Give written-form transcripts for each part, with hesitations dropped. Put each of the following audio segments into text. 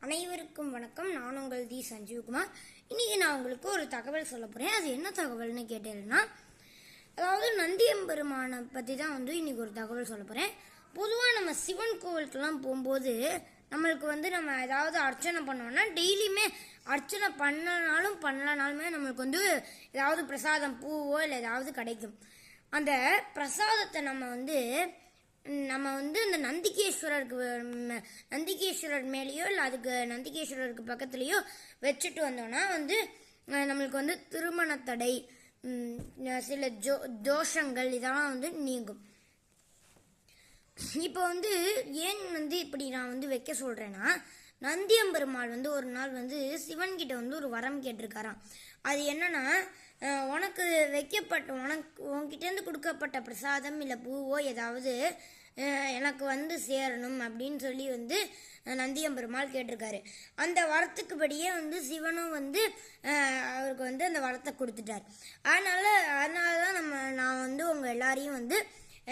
அனைவருக்கும் வணக்கம். நான் உங்கள் தி சஞ்சீவ்குமார். இன்னைக்கு நான் உங்களுக்கு ஒரு தகவல் சொல்ல போறேன். அது என்ன தகவல்னு கேட்டீங்கன்னா, அதாவது நந்தியம்பெருமானை பற்றி தான் இன்னைக்கு ஒரு தகவல் சொல்ல போறேன். பொதுவாக நம்ம சிவன் கோவிலுக்கெல்லாம் போகும்போது நம்மளுக்கு நம்ம ஏதாவது அர்ச்சனை பண்ணோம்னா டெய்லியுமே அர்ச்சனை பண்ணலனாலுமே நம்மளுக்கு ஏதாவது பிரசாதம் பூவோ இல்லை ஏதாவது கிடைக்கும். அந்த பிரசாதத்தை நம்ம அந்த நந்திகேஸ்வரர் மேலேயோ இல்லை அதுக்கு நந்திகேஸ்வரருக்கு பக்கத்துலேயோ வச்சுட்டு வந்தோம்னா நம்மளுக்கு திருமண தடை, சில தோஷங்கள் இதெல்லாம் நீங்கும். இப்போ ஏன் இப்படி நான் வைக்க சொல்கிறேன்னா, நந்தியம்பெருமாள் ஒரு நாள் சிவன்கிட்ட ஒரு வரம் கேட்டிருக்காராம். அது என்னன்னா, உனக்கு உன்கிட்டேருந்து கொடுக்கப்பட்ட பிரசாதம் இல்லை பூவோ ஏதாவது எனக்கு சேரணும் அப்படின்னு சொல்லி நந்தியம்பெருமாள் கேட்டிருக்காரு. அந்த வரத்துக்குபடியே சிவனும் அவருக்கு அந்த வரத்தை கொடுத்துட்டார். அதனால தான் நான் உங்கள் எல்லாரையும்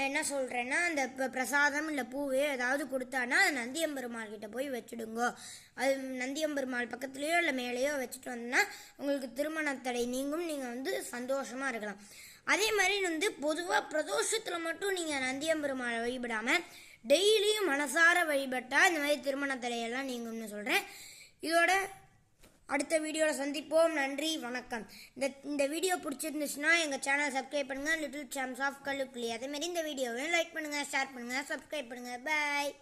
என்ன சொல்கிறேன்னா, அந்த பிரசாதம் இல்லை பூவே ஏதாவது கொடுத்தானா அது நந்தியம்பெருமாள் கிட்ட போய் வச்சுடுங்கோ. அது நந்தியம்பெருமாள் பக்கத்துலேயோ இல்லை மேலேயோ வச்சுட்டு வந்தோன்னா உங்களுக்கு திருமண தடை நீங்கும், நீங்கள் சந்தோஷமாக இருக்கலாம். அதே மாதிரி பொதுவாக பிரதோஷத்தில் மட்டும் நீங்கள் நந்தியம்பெருமாளை வழிபடாமல் டெய்லியும் மனசார வழிபட்டால் இந்த மாதிரி திருமண தடையெல்லாம் நீங்கும்னு சொல்கிறேன். இதோட அடுத்த வீடியோவில் சந்திப்போம். நன்றி, வணக்கம். இந்த வீடியோ பிடிச்சிருந்துச்சுன்னா எங்கள் சேனல் சப்ஸ்கிரைப் பண்ணுங்கள், லிட்டில் சாம்ஸ் ஆஃப் கல்லுக்குள்ளி. அதேமாரி இந்த வீடியோவை லைக் பண்ணுங்கள், ஷேர் பண்ணுங்கள், சப்ஸ்கிரைப் பண்ணுங்கள். பாய்.